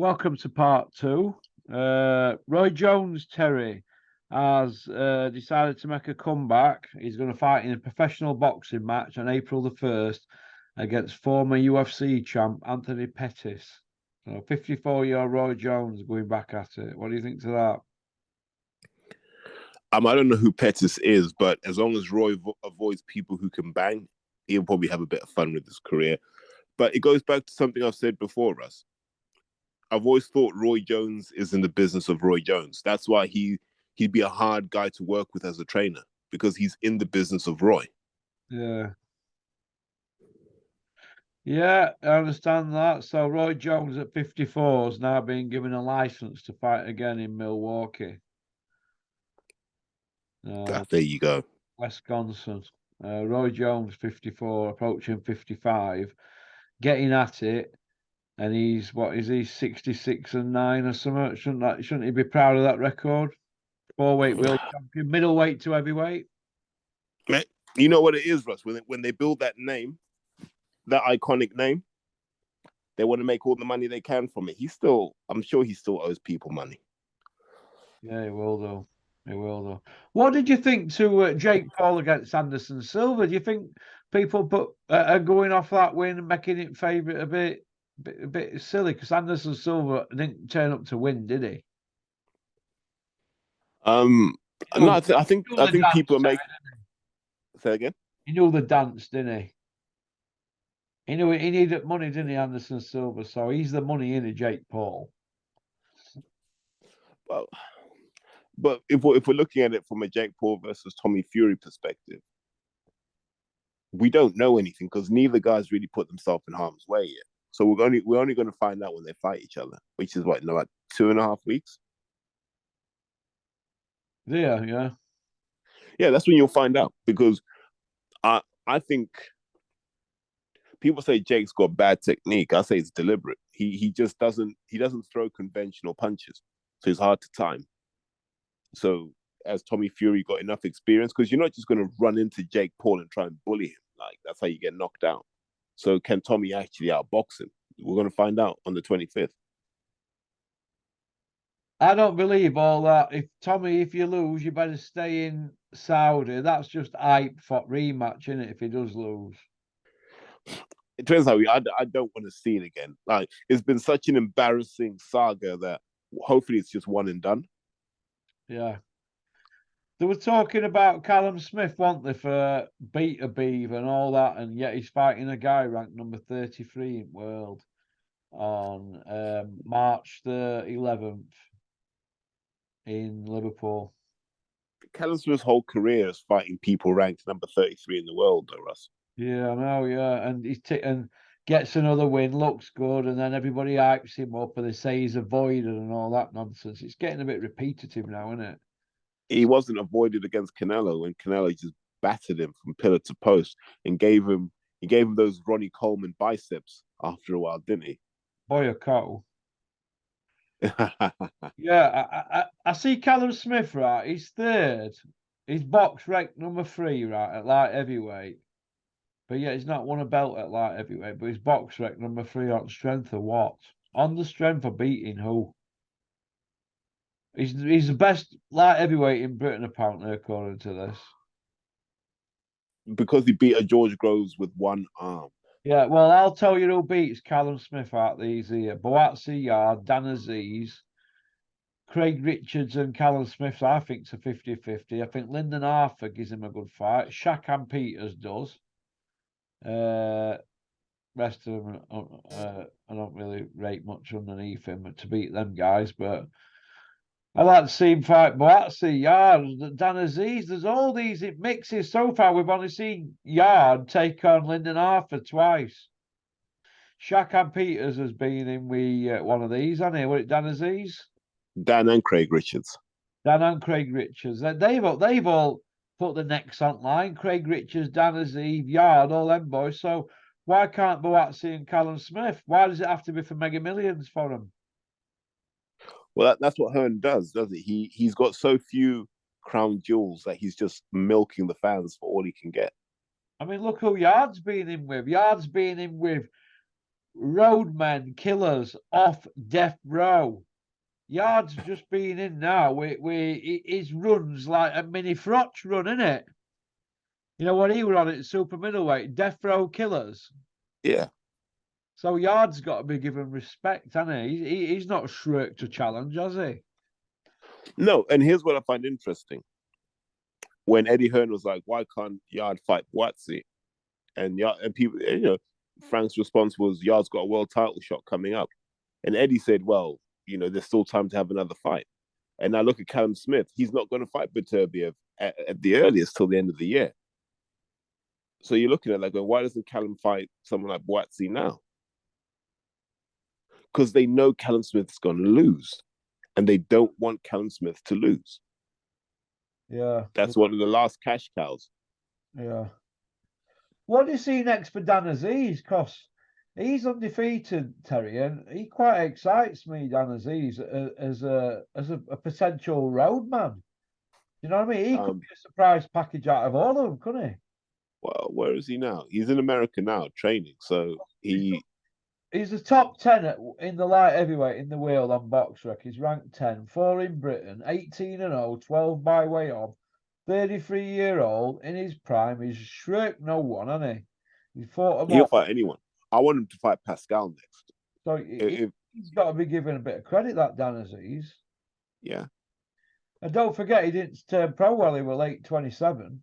Welcome to part two. Roy Jones, Terry, has decided to make a comeback. He's going to fight in a professional boxing match on April the 1st against former UFC champ Anthony Pettis. So 54-year-old Roy Jones going back at it. What do you think to that? I don't know who Pettis is, but as long as Roy avoids people who can bang, he'll probably have a bit of fun with his career. But it goes back to something I've said before, Russ. I've always thought Roy Jones is in the business of Roy Jones. That's why he'd be a hard guy to work with as a trainer, because he's in the business of Roy. Yeah. Yeah, I understand that. So Roy Jones at 54 is now being given a license to fight again in Milwaukee. There you go. Wisconsin. Roy Jones, 54, approaching 55, getting at it. And he's, what is he, 66-9 or something? Shouldn't he be proud of that record? 4-weight world champion, middleweight to heavyweight. Man, you know what it is, Russ? When they build that name, that iconic name, they want to make all the money they can from it. I'm sure he still owes people money. Yeah, he will though. He will though. What did you think to Jake Paul against Anderson Silva? Do you think people are going off that win and making it favourite a bit silly? Because Anderson Silva didn't turn up to win, did he? No, I think people are making. Say again. He knew the dance, didn't he? He knew he needed money, didn't he, Anderson Silva? So he's the money in Jake Paul. Well, but if we're looking at it from a Jake Paul versus Tommy Fury perspective, we don't know anything because neither guy's really put themselves in harm's way yet. So we're only going to find out when they fight each other, which is what, like 2.5 weeks. Yeah. Yeah, that's when you'll find out, because I think people say Jake's got bad technique. I say it's deliberate. He just doesn't throw conventional punches, so it's hard to time. So as Tommy Fury got enough experience, because you're not just going to run into Jake Paul and try and bully him. Like, that's how you get knocked out. So can Tommy actually outbox him? We're going to find out on the 25th. I don't believe all that. If you lose, you better stay in Saudi. That's just hype for rematch, isn't it? If he does lose, it turns out I don't want to see it again. Like, it's been such an embarrassing saga that hopefully it's just one and done. Yeah. They were talking about Callum Smith, weren't they, for Beta Beef and all that, and yet he's fighting a guy ranked number 33 in world on March the 11th in Liverpool. Callum Smith's whole career is fighting people ranked number 33 in the world, though, Russ. Yeah, I know, yeah. And and gets another win, looks good, and then everybody hypes him up and they say he's avoided and all that nonsense. It's getting a bit repetitive now, isn't it? He wasn't avoided against Canelo when Canelo just battered him from pillar to post and gave him those Ronnie Coleman biceps after a while, didn't he? Boy, a cow. Yeah, I see Callum Smith, right? He's third. He's box ranked number 3, right, at light heavyweight. But yeah, he's not won a belt at light heavyweight, but he's box ranked number 3 on strength of what? On the strength of beating who? He's the best light heavyweight in Britain, apparently, according to this. Because he beat a George Groves with one arm. Yeah, well, I'll tell you who beats Callum Smith out these here. Boatsi Yard, Dan Aziz, Craig Richards and Callum Smith, I think, it's a 50-50. I think Lyndon Arthur gives him a good fight. Shakan Peters does. Rest of them, I don't really rate much underneath him to beat them guys, but I like to see him fight Boatsi, Yard, Dan Aziz. There's all these mixes. So far, we've only seen Yard take on Lyndon Arthur twice. Shakan Peters has been in with one of these, hasn't he? Was it Dan Aziz? Dan and Craig Richards. Dan and Craig Richards. They've all put the necks on line. Craig Richards, Dan Aziz, Yard, all them boys. So why can't Boatsi and Callum Smith? Why does it have to be for Mega Millions for them? Well, that's what Hearn does, doesn't he? He's got so few crown jewels that he's just milking the fans for all he can get. I mean, look who Yard's been in with. Yard's been in with roadmen, killers off death row. Yard's just been in now. His runs like a mini Frotch run, isn't it? You know what he were on at super middleweight, death row killers. Yeah. So Yard's got to be given respect, hasn't he? He's not shirked a challenge, has he? No, and here's what I find interesting. When Eddie Hearn was like, "Why can't Yard fight Whyte?" and people, Frank's response was, "Yard's got a world title shot coming up," and Eddie said, "Well, there's still time to have another fight." And I look at Callum Smith; he's not going to fight Beterbiev at the earliest till the end of the year. So you're looking at like, why doesn't Callum fight someone like Whyte now? Because they know Callum Smith's going to lose, and they don't want Callum Smith to lose. Yeah, that's one of the last cash cows. Yeah. What do you see next for Dan Aziz? Because he's undefeated, Terry, and he quite excites me, Dan Aziz, as a potential roadman. You know what I mean? He could be a surprise package out of all of them, couldn't he? Well, where is he now? He's in America now, training. So he's the top 10 in the light heavyweight in the world on BoxRec. He's ranked 10, 4 in Britain, 18-0, 12 by way of. 33-year-old in his prime. He's shirked no one, hasn't he? He'll fight anyone. I want him to fight Pascal next. So he's got to be given a bit of credit, that Dan Aziz. Yeah. And don't forget, he didn't turn pro while he was late 27.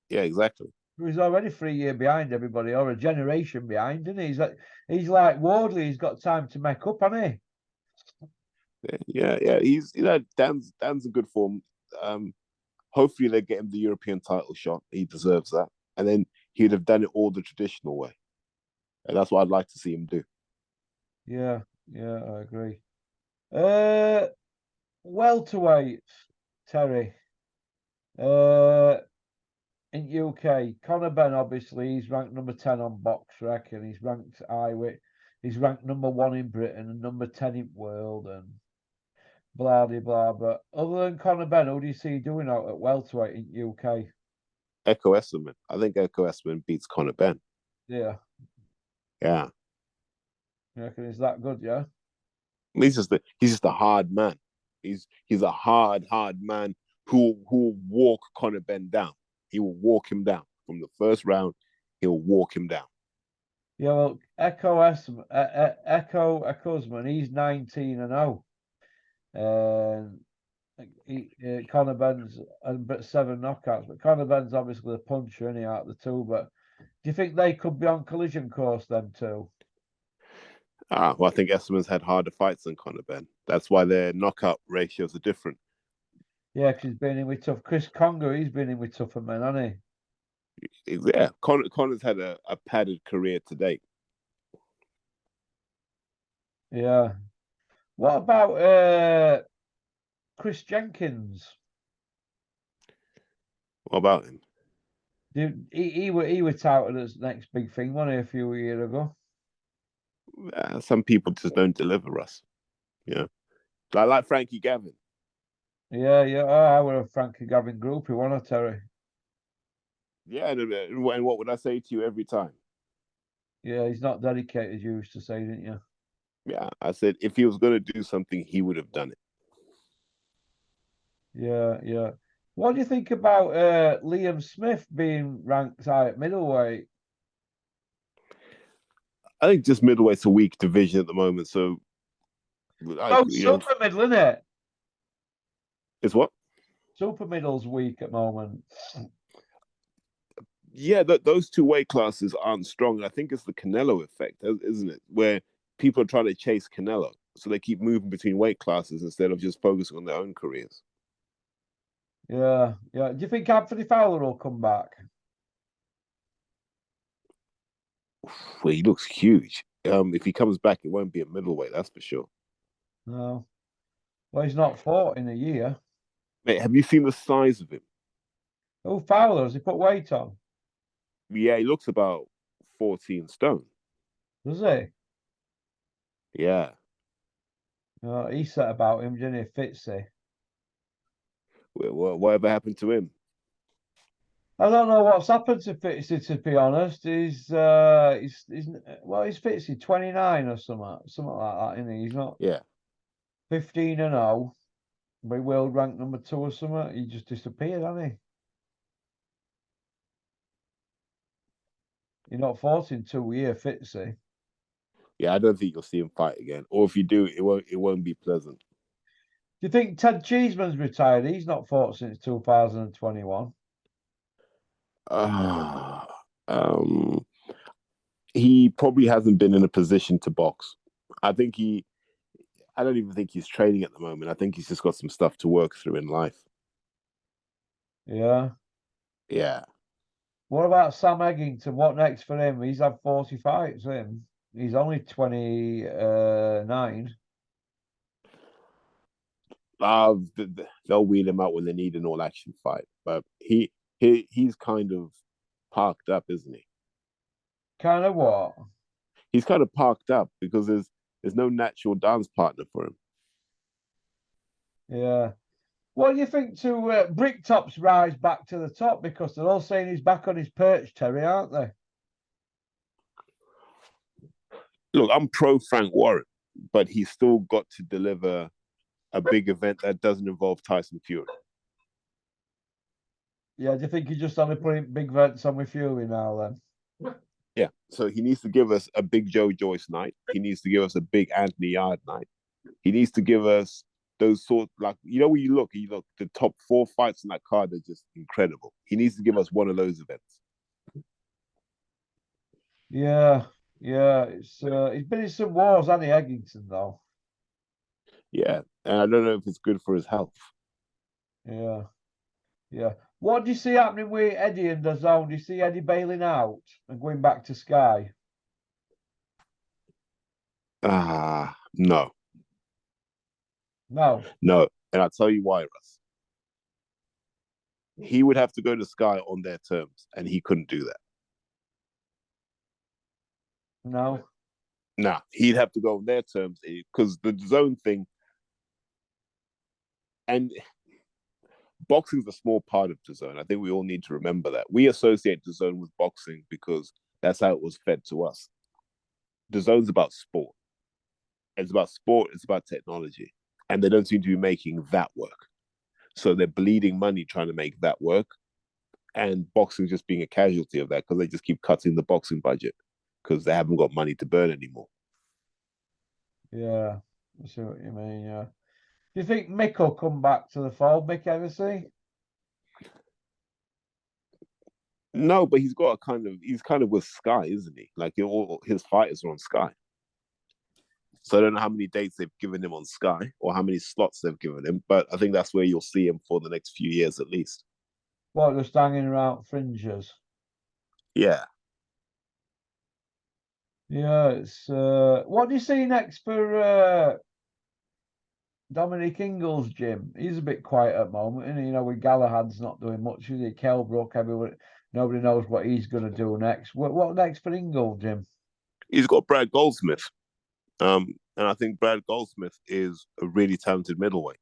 Yeah, exactly. He's already 3 years behind everybody, or a generation behind, isn't he? He's like Wardley. He's got time to make up, hasn't he? Yeah. He's Dan's in good form. Hopefully they get him the European title shot. He deserves that. And then he'd have done it all the traditional way. And that's what I'd like to see him do. Yeah, I agree. Welterweight, Terry. In UK, Conor Benn, obviously, he's ranked number 10 on BoxRec, and he's ranked he's ranked number 1 in Britain and number 10 in world, and blah blah. But other than Conor Benn, who do you see doing out at welterweight in UK? Echo Esserman. I think Echo Esserman beats Conor Benn. Yeah. Yeah. You reckon he's that good? Yeah. He's just a hard man. He's a hard man who will walk Conor Benn down. He will walk him down from the first round. He'll walk him down. Yeah, well, Echo Esserman, he's 19-0. Conor Benn's but 7 knockouts. But Conor Benn's obviously the puncher, isn't he, out of the two? But do you think they could be on collision course then too? Well, I think Esserman's had harder fights than Conor Benn. That's why their knockout ratios are different. Yeah, because he's been in with tough. Chris Conger, he's been in with tougher men, hasn't he? Yeah, Conor's had a padded career to date. Yeah. What about Chris Jenkins? What about him? He was touted as the next big thing, wasn't he, a few years ago? Some people just don't deliver us. Yeah. Like Frankie Gavin. Yeah. Oh, I were a Frankie Gavin groupie, wasn't I, Terry? Yeah, and what would I say to you every time? Yeah, he's not dedicated, you used to say, didn't you? Yeah, I said if he was going to do something, he would have done it. Yeah. What do you think about Liam Smith being ranked high at middleweight? I think just middleweight's a weak division at the moment. So, super middle, isn't it? It's what? Super middle's weak at the moment. Yeah, those two weight classes aren't strong. I think it's the Canelo effect, isn't it? Where people are trying to chase Canelo, so they keep moving between weight classes instead of just focusing on their own careers. Yeah. Do you think Anthony Fowler will come back? Well, he looks huge. If he comes back, it won't be a middleweight, that's for sure. No. Well, he's not fought in a year. Mate, have you seen the size of him? Oh, Fowler, has he put weight on? Yeah, he looks about 14 stone. Does he? Yeah. He said about him, didn't he? Fitzy. Whatever happened to him? I don't know what's happened to Fitzy, to be honest. He's well, he's Fitzy 29 or something like that, isn't he? He's not Yeah. 15-0, but world ranked number 2 or something. He just disappeared, hasn't he? You're not fought in 2 years, Fitzy. Yeah, I don't think you'll see him fight again. Or if you do, it won't be pleasant. Do you think Ted Cheeseman's retired? He's not fought since 2021. Uh, um, he probably hasn't been in a position to box. I think I don't even think he's training at the moment. I think he's just got some stuff to work through in life. Yeah. Yeah. What about Sam Eggington? What next for him? He's had 40 fights, him. He's only 29. They'll wheel him out when they need an all action fight. But he's kind of parked up, isn't he? Kind of what? He's kind of parked up because there's no natural dance partner for him. Yeah. What do you think to Bricktop's rise back to the top? Because they're all saying he's back on his perch, Terry, aren't they? Look, I'm pro Frank Warren, but he's still got to deliver a big event that doesn't involve Tyson Fury. Yeah, do you think he's just only putting big events on with Fury now then? Yeah, so he needs to give us a big Joe Joyce night. He needs to give us a big Anthony Yard night. He needs to give us those sort, like, when you look the top 4 fights in that card are just incredible. He needs to give us one of those events. Yeah, yeah. He's been in some wars, hasn't he, Eggington, though? Yeah, and I don't know if it's good for his health. Yeah, yeah. What do you see happening with Eddie and DAZN? Do you see Eddie bailing out and going back to Sky? No, No, no. And I'll tell you why, Russ. He would have to go to Sky on their terms, and he couldn't do that. no. Nah, he'd have to go on their terms because the zone thing, and boxing's a small part of the zone. I think we all need to remember that. We associate the zone with boxing because that's how it was fed to us. The zone's about sport. It's about sport, it's about technology. And they don't seem to be making that work. So they're bleeding money trying to make that work. And boxing just being a casualty of that because they just keep cutting the boxing budget because they haven't got money to burn anymore. Yeah, I see what you mean. Yeah. Do you think Mick will come back to the fold, Mick Hennessy? No, but he's kind of with Sky, isn't he? Like all his fighters are on Sky. So I don't know how many dates they've given him on Sky or how many slots they've given him, but I think that's where you'll see him for the next few years at least. What, just hanging around fringes? Yeah. Yeah, it's what do you see next for Dominic Ingles, Jim? He's a bit quiet at the moment, and you know, with Galahad's not doing much, is he? Kelbrook, everyone, nobody knows what he's going to do next. What next for Ingles, Jim? He's got Brad Goldsmith. And I think Brad Goldsmith is a really talented middleweight.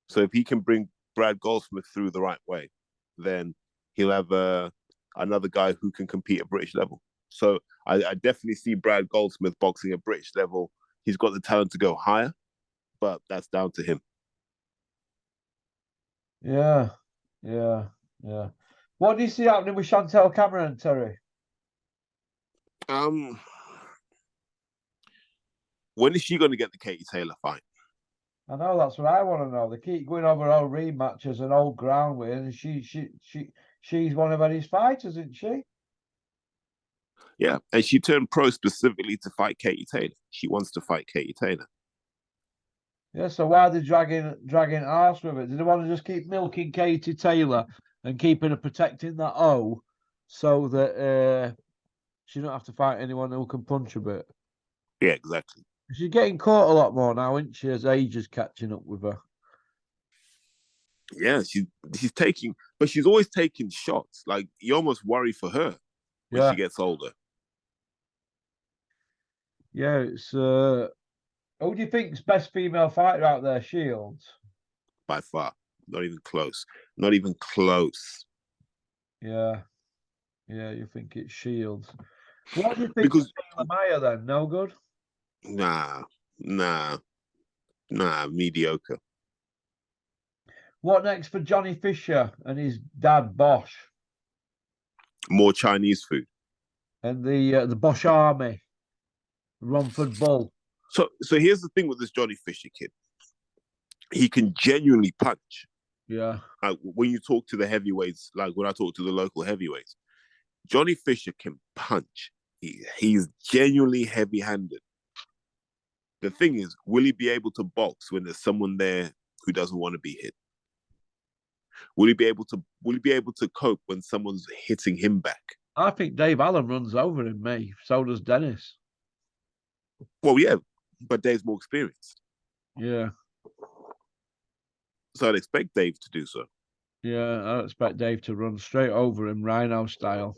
So if he can bring Brad Goldsmith through the right way, then he'll have another guy who can compete at British level. So I definitely see Brad Goldsmith boxing at British level. He's got the talent to go higher, but that's down to him. Yeah, yeah, yeah. What do you see happening with Chantel Cameron, Terry? Um, when is she going to get the Katie Taylor fight? I know that's what I want to know. They keep going over old rematches and old ground with, and she's one of Eddie's fighters, isn't she? Yeah, and she turned pro specifically to fight Katie Taylor. She wants to fight Katie Taylor. Yeah, so why are they dragging arse with it? Do they want to just keep milking Katie Taylor and keeping her protecting that O so that she don't have to fight anyone who can punch a bit? Yeah, exactly. She's getting caught a lot more now, isn't she, as age is catching up with her? Yeah, she's taking, but she's always taking shots. Like you almost worry for her when Yeah. she gets older. Yeah, it's who do you think's best female fighter out there, Shields? By far. Not even close. Not even close. Yeah. Yeah, you think it's Shields. What do you think Because of Maya then? No good? nah, mediocre. What next for Johnny Fisher and his dad Bosch More Chinese food. and the Bosch Army, Romford Bull? So here's the thing with this Johnny Fisher kid. He can genuinely punch. Yeah. Like when you talk to the heavyweights, like when I talk to the local heavyweights, Johnny Fisher can punch. He's genuinely heavy-handed. The thing is, will he be able to box when there's someone there who doesn't want to be hit? Will he be able to cope when someone's hitting him back? I think Dave Allen runs over him, me. So does Dennis. Well, yeah, but Dave's more experienced. Yeah. So I'd expect Dave to do so. Yeah, I expect Dave to run straight over him, Rhino style.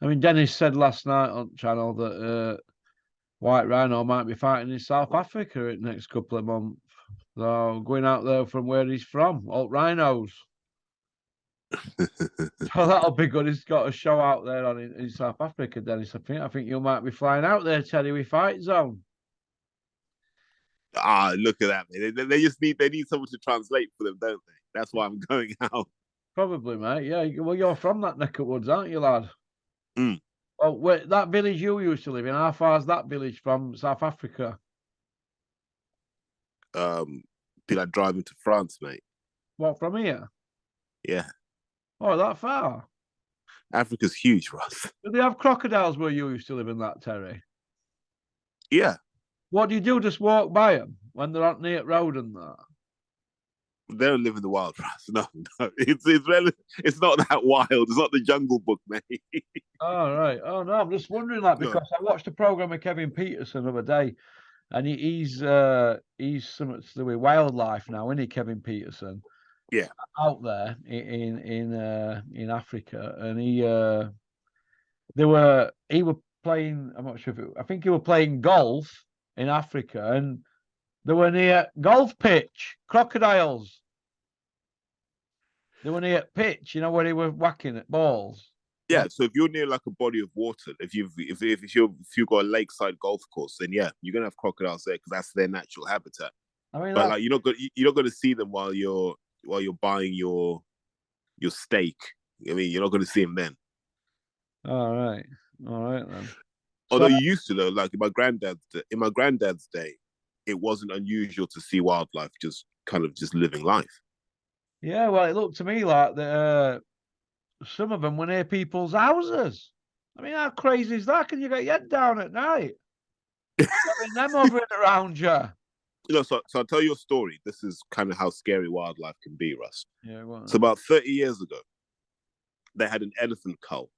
I mean, Dennis said last night on channel that White Rhino might be fighting in South Africa in the next couple of months. So going out there from where he's from, Alt Rhinos. So that'll be good. He's got a show out there in South Africa, Dennis. I think you might be flying out there, Teddy, with Fight Zone. Look at that, man. They just need someone to translate for them, don't they? That's why I'm going out. Probably, mate. Yeah, well, you're from that neck of woods, aren't you, lad? Mm. Well, that village you used to live in, how far is that village from South Africa? Be like driving to France, mate. What, from here? Yeah. Oh, that far? Africa's huge, Russ. Do they have crocodiles where you used to live in that, Terry? Yeah. What do you do? Just walk by them when they're on near road and that? They don't live in the wild, Russ. No. It's not that wild. It's not the Jungle Book, mate. Oh, right. Oh, no, I'm just wondering that because I watched a program with Kevin Peterson the other day, and he's something to do with wildlife now, isn't he, Kevin Peterson? Yeah. Out there in Africa, and he were playing. I'm not sure if I think he were playing golf in Africa, and they were near golf pitch crocodiles. They were near pitch, you know, where they were whacking at balls. Yeah, so if you're near like a body of water, if you've got a lakeside golf course, then yeah, you're gonna have crocodiles there because that's their natural habitat. I mean, but like you're not gonna see them while you're buying your steak. I mean, you're not gonna see them then. All right then. Although you used to though, like in my granddad's day, it wasn't unusual to see wildlife just kind of just living life. Yeah, well, it looked to me like that. Some of them were near people's houses. I mean, how crazy is that? Can you get your head down at night? Having them hovering around you. You know, so I'll tell you a story. This is kind of how scary wildlife can be, Russ. Yeah, well, so about 30 years ago, they had an elephant cull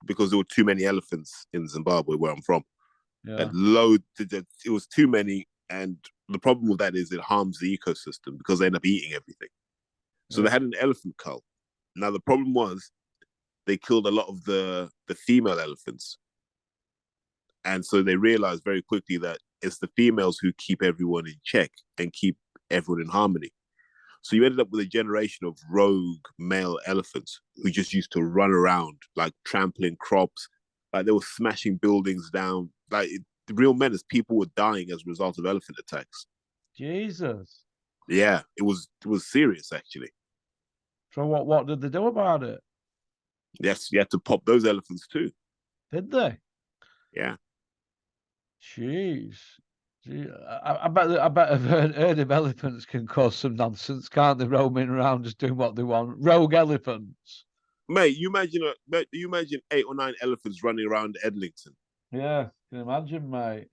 because there were too many elephants in Zimbabwe, where I'm from. Yeah. It was too many, and the problem with that is it harms the ecosystem because they end up eating everything. So they had an elephant cull. Now the problem was they killed a lot of the female elephants. And so they realized very quickly that it's the females who keep everyone in check and keep everyone in harmony. So you ended up with a generation of rogue male elephants who just used to run around, like trampling crops, like they were smashing buildings down. Like the real menace, people were dying as a result of elephant attacks. Jesus. Yeah, it was serious actually. So what did they do about it? Yes, you had to pop those elephants too. Did they? Yeah. Jeez. I bet a herd of elephants can cause some nonsense, can't they? Roaming around just doing what they want. Rogue elephants. Mate, you imagine 8 or 9 elephants running around Edlington. Yeah, can imagine, mate.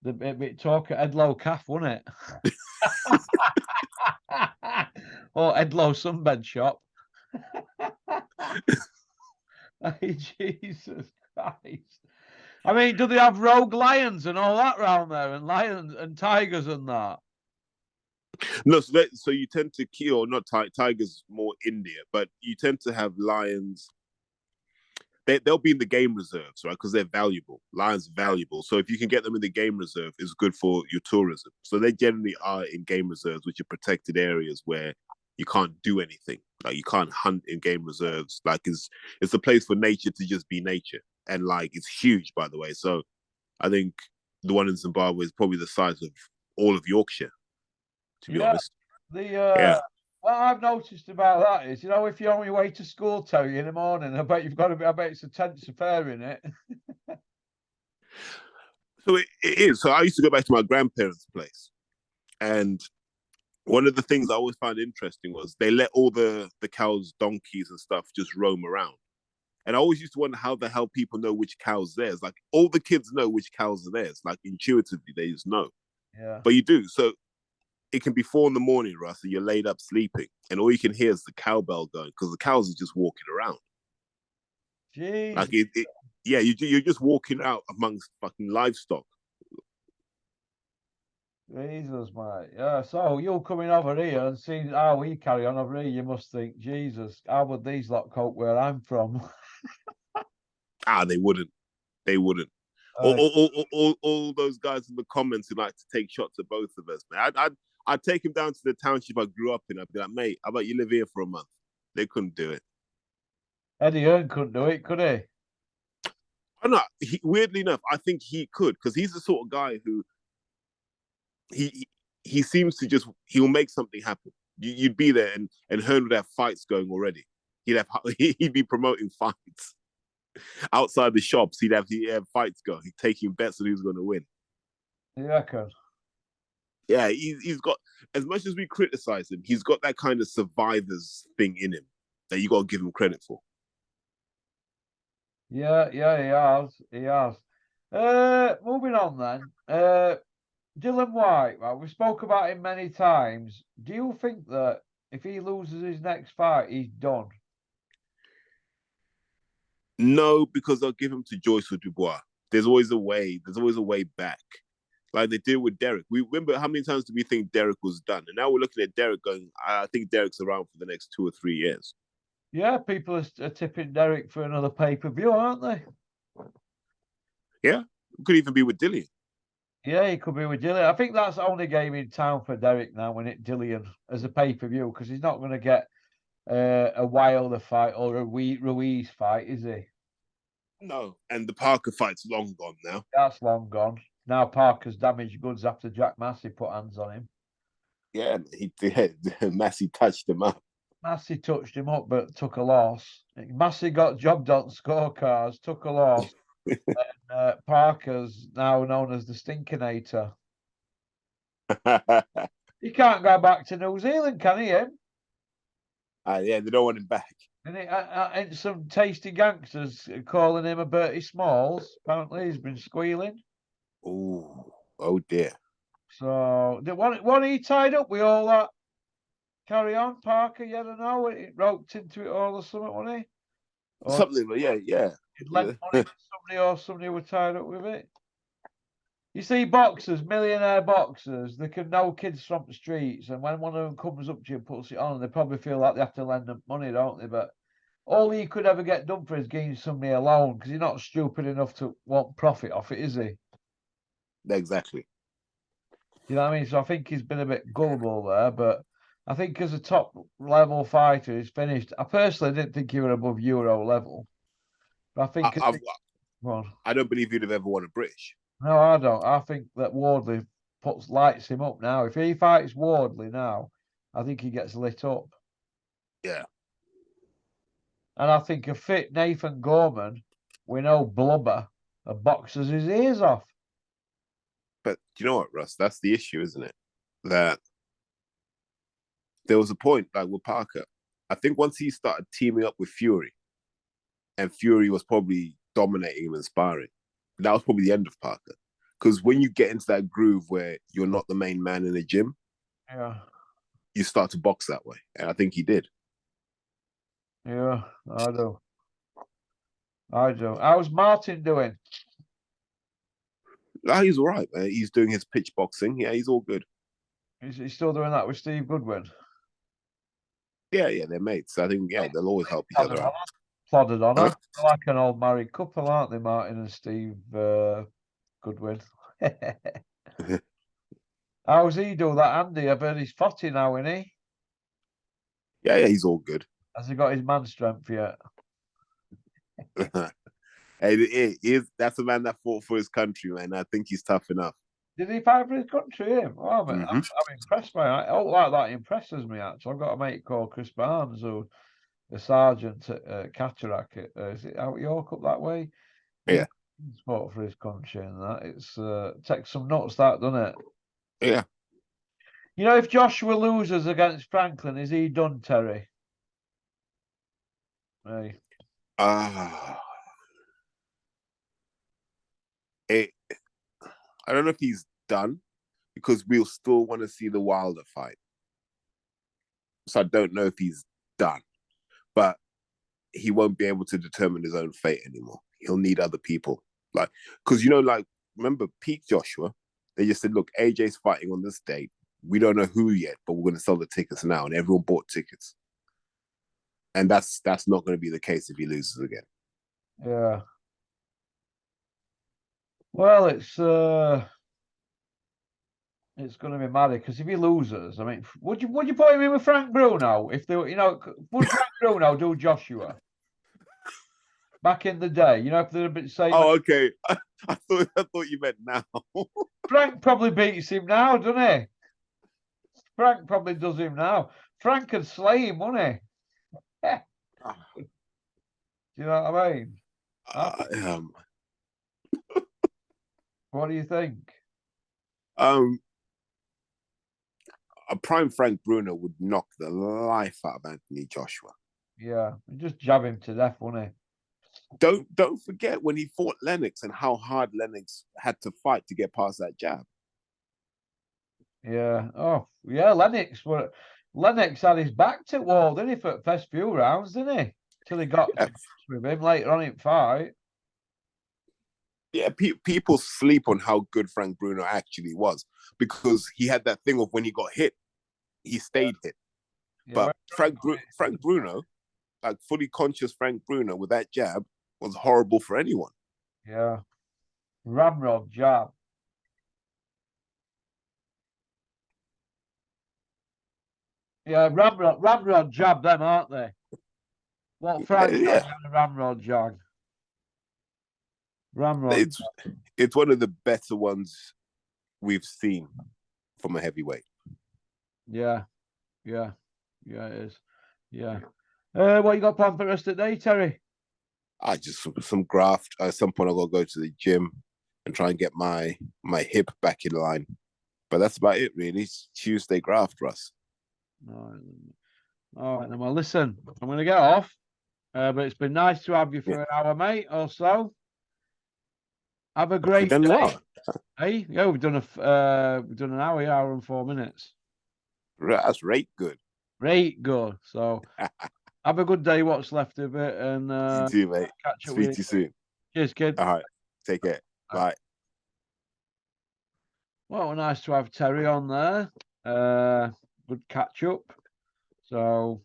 The bit talk at Edlow Calf, wasn't it? Or Edlow Sunbed Shop. Hey, Jesus Christ. I mean, do they have rogue lions and all that round there, and lions and tigers and that? No, so you tend to kill, not tigers, more India, but you tend to have lions. They'll be in the game reserves, right? Because they're valuable. Lions are valuable. So if you can get them in the game reserve, it's good for your tourism. So they generally are in game reserves, which are protected areas where you can't do anything. Like you can't hunt in game reserves. Like it's a place for nature to just be nature, and like it's huge, by the way. So I think the one in Zimbabwe is probably the size of all of Yorkshire, to be honest. Yeah. What I've noticed about that is, if you're on your way to school, Terry, in the morning, I bet I bet it's a tense affair in it. So it is. So I used to go back to my grandparents' place, and one of the things I always found interesting was they let all the cows, donkeys, and stuff just roam around. And I always used to wonder how the hell people know which cow's theirs. Like all the kids know which cows are theirs. Like intuitively, they just know. Yeah. But you do. So it can be 4 a.m, Russ, and you're laid up sleeping, and all you can hear is the cowbell going because the cows are just walking around. Jeez. Like yeah, you're just walking out amongst fucking livestock. Jesus, mate. Yeah, so you're coming over here and seeing how we carry on over here, you must think, Jesus, how would these lot cope where I'm from? They wouldn't. They wouldn't. All those guys in the comments who like to take shots at both of us, man. I'd take him down to the township I grew up in. I'd be like, mate, how about you live here for a month? They couldn't do it. Eddie Hearn couldn't do it, could he? I know. Weirdly enough, I think he could because he's the sort of guy who he seems to he'll make something happen. You'd be there and Hearn would have fights going already. He'd be promoting fights outside the shops. He'd have fights going. He'd taking bets on who's going to win. You reckon? Yeah, he's got, as much as we criticize him, he's got that kind of survivor's thing in him that you got to give him credit for. Yeah, he has. Moving on then. Dillian Whyte, right, we spoke about him many times. Do you think that if he loses his next fight, he's done? No, because I'll give him to Joyce or Dubois. There's always a way. There's always a way back. Like they did with Derek. We remember how many times did we think Derek was done? And now we're looking at Derek going, I think Derek's around for the next 2 or 3 years. Yeah, people are tipping Derek for another pay-per-view, aren't they? Yeah, it could even be with Dillian. Yeah, he could be with Dillian. I think that's the only game in town for Derek now, when it Dillian as a pay-per-view, because he's not going to get a Wilder fight or a Ruiz fight, is he? No, and the Parker fight's long gone now. That's long gone. Now Parker's damaged goods after Jack Massey put hands on him. Yeah, he did. Massey touched him up. Massey touched him up, but took a loss. Massey got jobbed on scorecards, took a loss. And Parker's now known as the Stinkinator. He can't go back to New Zealand, can he, him? Yeah, they don't want him back. And some tasty gangsters calling him a Bertie Smalls. Apparently, he's been squealing. Oh dear. So, what he tied up with all that? Carry on, Parker. You don't know. It roped into it all or something, wasn't he? Or something, but yeah. It lent money to somebody, or somebody were tied up with it. You see, boxers, millionaire boxers, they can know kids from the streets, and when one of them comes up to you and puts it on, they probably feel like they have to lend them money, don't they? But all he could ever get done for is giving somebody a loan, because he's not stupid enough to want profit off it, is he? Exactly. You know what I mean? So I think he's been a bit gullible there, but I think as a top level fighter, he's finished. I personally didn't think he was above Euro level. But I think I don't believe he'd have ever won a British. No, I don't. I think that Wardley lights him up now. If he fights Wardley now, I think he gets lit up. Yeah. And I think a fit Nathan Gorman with no blubber boxes his ears off. But do you know what, Russ? That's the issue, isn't it? That there was a point, like with Parker. I think once he started teaming up with Fury, and Fury was probably dominating him and sparring, that was probably the end of Parker. Because when you get into that groove where you're not the main man in the gym, you start to box that way. And I think he did. Yeah, I do. How's Martin doing? He's all right, man. He's doing his pitch boxing. Yeah, he's all good. Is he still doing that with Steve Goodwin? Yeah, they're mates. I think, they'll always help each other out. Plodded on her. Like an old married couple, aren't they, Martin and Steve Goodwin? How's he do that, Andy? I bet he's 40 now, isn't he? Yeah, he's all good. Has he got his man strength yet? Hey, that's a man that fought for his country, man. I think he's tough enough. Did he fight for his country? Him? Oh, Mm-hmm. I'm impressed by it. Oh, like that impresses me. Actually, I've got a mate called Chris Barnes, who a sergeant at Cataract. Is it out York up that way? Yeah. He's fought for his country, and that it's takes some nuts, that, doesn't it? Yeah. You know, if Joshua loses against Franklin, is he done, Terry? Hey. I don't know if he's done, because we'll still want to see the Wilder fight. So I don't know if he's done, but he won't be able to determine his own fate anymore. He'll need other people. Like, because, remember peak Joshua, they just said, look, AJ's fighting on this date. We don't know who yet, but we're going to sell the tickets now. And everyone bought tickets. And that's not going to be the case if he loses again. Yeah. Well, it's going to be mad, because if he loses, I mean, would you put him in with Frank Bruno if they, would Frank Bruno do Joshua back in the day? If they'd been saying, oh, okay, I thought you meant now. Frank probably beats him now, doesn't he? Frank probably does him now. Frank could slay him, wouldn't he? Do you know what I mean? What do you think? A prime Frank Bruno would knock the life out of Anthony Joshua. Yeah, just jab him to death, wouldn't he? Don't forget when he fought Lennox and how hard Lennox had to fight to get past that jab. Yeah. Oh, yeah. Lennox had his back to wall, didn't he, for the first few rounds, didn't he? Till he got with him later on in fight. Yeah, people sleep on how good Frank Bruno actually was, because he had that thing of when he got hit, he stayed hit. Yeah, but Frank Bruno, like fully conscious Frank Bruno with that jab, was horrible for anyone. Yeah. Ramrod jab. Yeah, Ramrod jab them, aren't they? What Frank had a Ramrod jab. Ramrod. It's one of the better ones we've seen from a heavyweight. Yeah. It is. Yeah. What you got planned for the rest of the day, Terry? Just some graft. At some point, I'll go to the gym and try and get my hip back in line. But that's about it, really. It's Tuesday graft, Russ. All right, then. Well, listen, I'm going to get off. But it's been nice to have you for an hour, mate, or so. Have a great day. Hey, yeah, we've done an hour and 4 minutes. That's right good. Right good. So have a good day, what's left of it, and you too, mate. Catch up Speak to you soon. Cheers, kid. All right. Take care. Bye. Well, nice to have Terry on there. Good catch up. So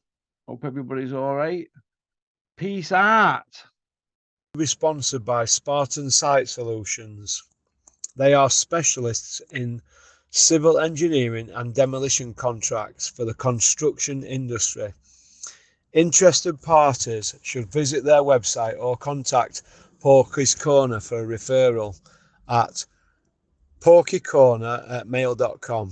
hope everybody's all right. Peace out. We're sponsored by Spartan Site Solutions. They are specialists in civil engineering and demolition contracts for the construction industry. Interested parties should visit their website or contact Porky's Corner for a referral at porkycorner@mail.com.